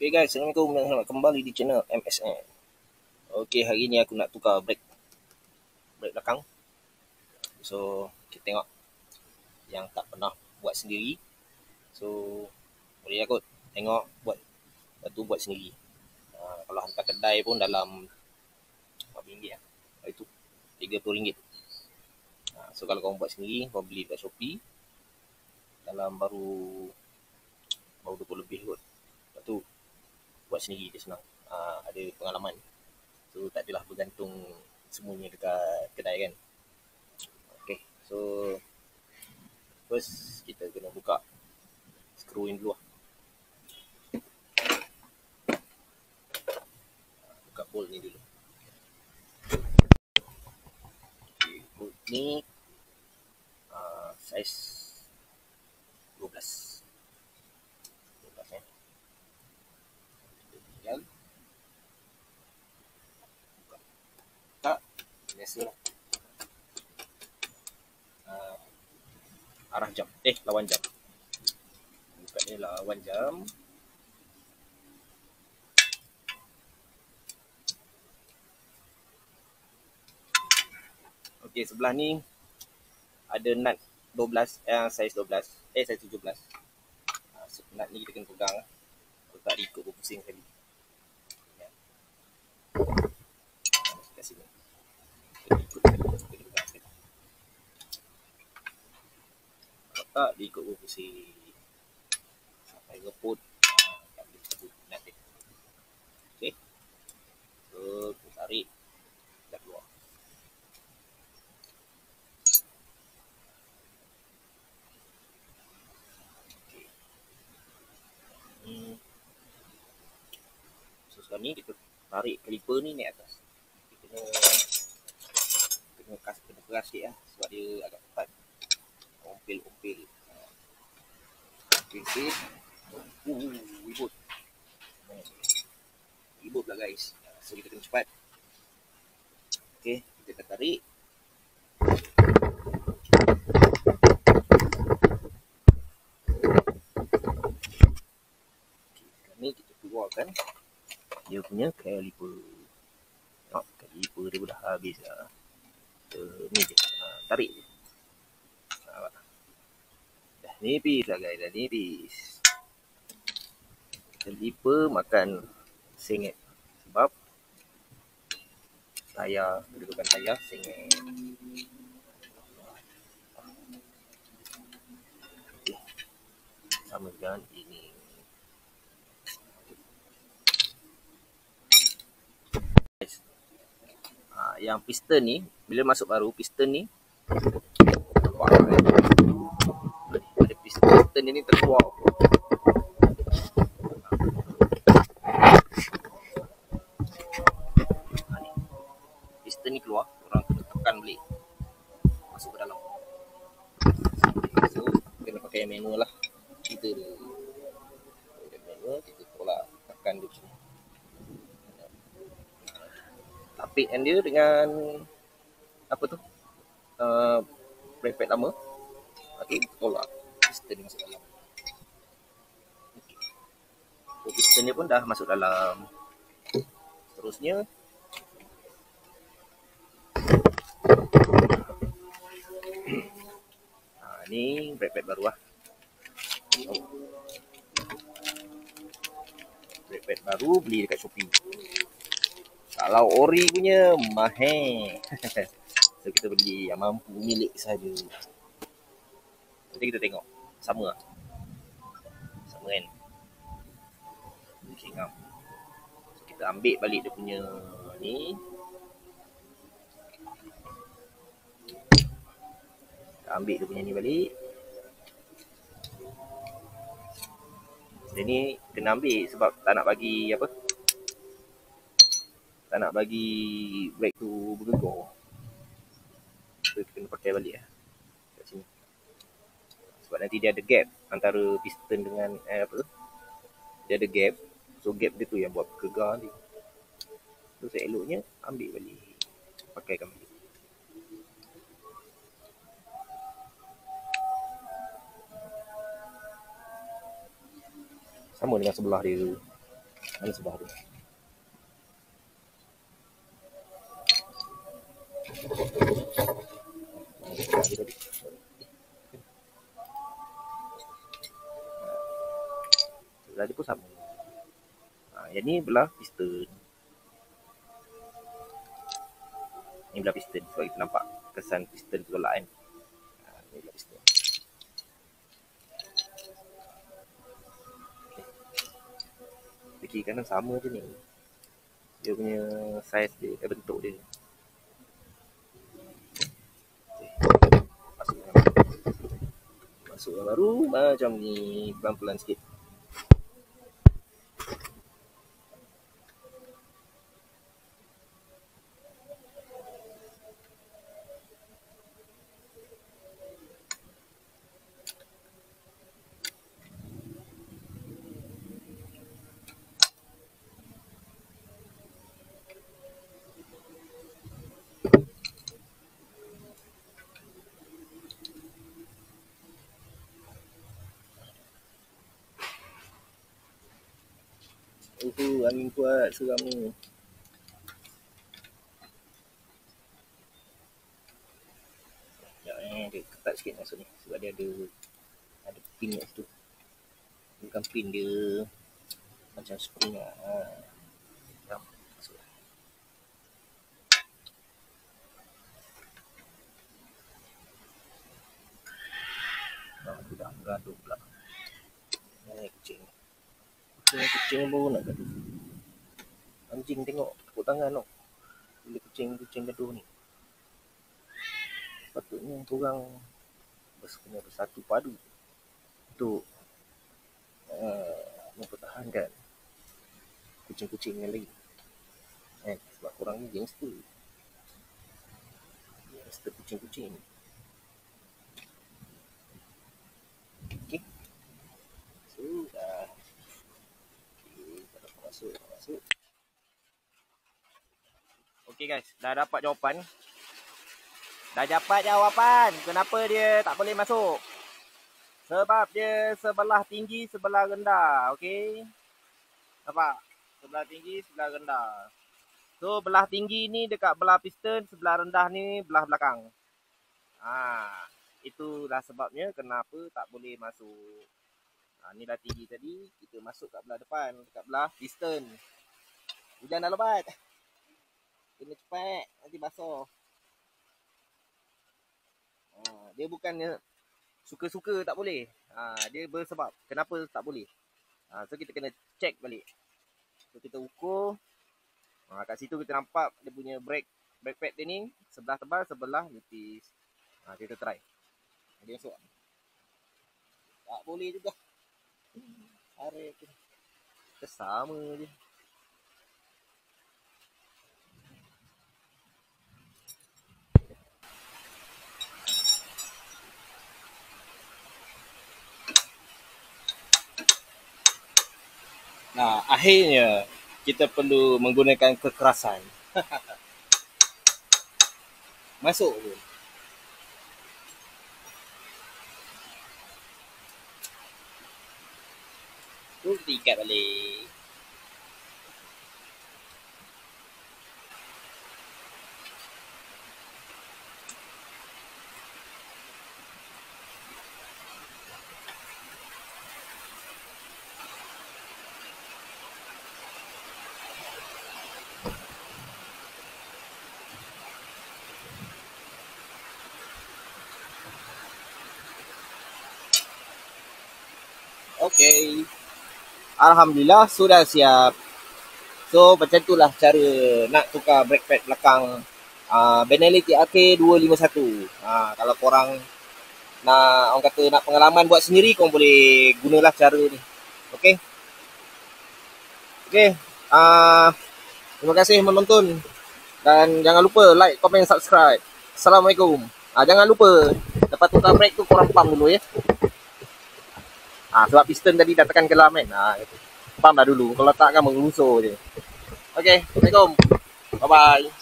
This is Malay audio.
Okay guys, Assalamualaikum dan selamat kembali di channel MSN. Okay, hari ni aku nak tukar brake belakang. So, kita tengok yang tak pernah buat sendiri. So, boleh lah kot tengok buat buat sendiri. Kalau hantar kedai pun dalam berapa ringgit lah. Itu RM30. So, kalau kau buat sendiri, kau beli kat Shopee dalam baru 20 lebih kot. Lepas tu buat sendiri dia senang. Ada pengalaman. So tak adalah bergantung semuanya dekat kedai kan. Okay, so first kita kena buka screw in dulu lah. Buka bolt ni dulu. Okay, bolt ni saiz 12 eh. Tinggal buka. Tak, biasalah. Arah jam. Lawan jam. Buka ni lawan jam. Okey, sebelah ni ada nut 12, saiz 12. Saiz 17. Nut ni kita kena pegang lah. Kalau tak dia ikut berpusing sekali. Ya. Kat sini. Kalau tak dia ikut berpusing. Sampai ngeput. Tak boleh sebut nut dia. Okay. So, kita tarik. Dah keluar. So sekarang ni kita tarik kaliper ni naik atas. Kita kena keras sikit lah sebab dia agak ketat. Ompil sikit. Ribut pula guys. So kita kena cepat. Okay, kita akan tarik. Ni kita keluarkan dia punya kaliper. Kaliper dia pun dah habis lah. Ni je. Tarik je. Dah nipis lah guys. Dah nipis. Kaliper makan sengit. Sebab tayar, kedudukan tayar sengit. Okay. Sama dengan ini. Yang piston ni, bila masuk baru, piston ni ada piston ni terkeluar. Piston ni keluar, orang kena tekan balik masuk ke dalam. So, kena pakai manual lah. Kita manual, kita tolak tekan dia macam ni. Tapikkan dia dengan apa tu, brake pad lama. Lepas tu tolak piston ni masuk dalam. Okay. So, piston dia pun dah masuk dalam. Seterusnya ni brake pad baru lah. Brake pad baru beli dekat Shopee. Kalau ori punya mahal. So kita beli yang mampu milik saja. Nanti kita tengok. Sama lah. Sama kan. Okay, ngam. So, kita ambil balik dia punya ni. Kita ambil dia punya ni balik. Dia ni kena ambil sebab tak nak bagi apa, tak nak bagi brake tu bergegar. So kita kena pakai balik lah kat sini. Sebab nanti dia ada gap antara piston dengan apa tu, dia ada gap. So gap dia tu yang buat bergegar ni. So seeloknya ambil balik, pakaikan balik. Sama dengan sebelah dia. Mana sebelah tu? Sebelah dia pun sama. Yang ni belah piston. Ni belah piston sebab kita nampak kesan piston tertolak kan. Ni belah piston. Okay. Kiri kanan sama je ni. Dia punya saiz dia, bentuk dia. Masuk yang baru macam ni, pelan-pelan sikit. Angin kuat, seram ni. Dia ketat sikit masuk ni sebab dia ada pin kat situ. Bukan pin dia macam spring lah. Masuk lah. Aku dah gaduh pula. Kucing baru nak gaduh. Anjing tengok tepuk tangan tau. Bila kucing gaduh ni. Patutnya korang kena bersatu padu untuk mempertahankan kucing-kucing yang lain. Sebab korang ni gangster kucing-kucing. Okay. Sudah. Okay, masuk. Okay guys, dah dapat jawapan. Kenapa dia tak boleh masuk? Sebab dia sebelah tinggi, sebelah rendah. Okay. Nampak? Sebelah tinggi, sebelah rendah. So, belah tinggi ni dekat belah piston, sebelah rendah ni belah belakang. Itulah sebabnya kenapa tak boleh masuk. Ni dah tinggi tadi, kita masuk kat belah depan, dekat belah piston. Hujan dah lebat. Kena cepat, nanti basuh. Dia bukannya suka-suka tak boleh. Dia bersebab. Kenapa tak boleh? So kita kena check balik. So kita ukur. Kat situ kita nampak dia punya brake pad dia ni sebelah tebal, sebelah nipis. Kita try. Dia masuk. Tak boleh juga. Tarik kita sama je. Akhirnya kita perlu menggunakan kekerasan. Masuk pun. Tu kita ikat balik. Okay. Alhamdulillah sudah siap. So macam itulah cara nak tukar brake pad belakang Benelli TRK 251. Kalau korang nak, orang kata nak pengalaman buat sendiri, korang boleh gunalah cara ni. Okay. Terima kasih menonton. Dan jangan lupa like, komen, subscribe. Assalamualaikum. Jangan lupa lepas tukar brake tu korang pump dulu ya. Sebab piston tadi dah tekan gelam kan. Pump dah dulu. Kalau tak kan mengelusur je. Okay. Assalamualaikum. Bye-bye.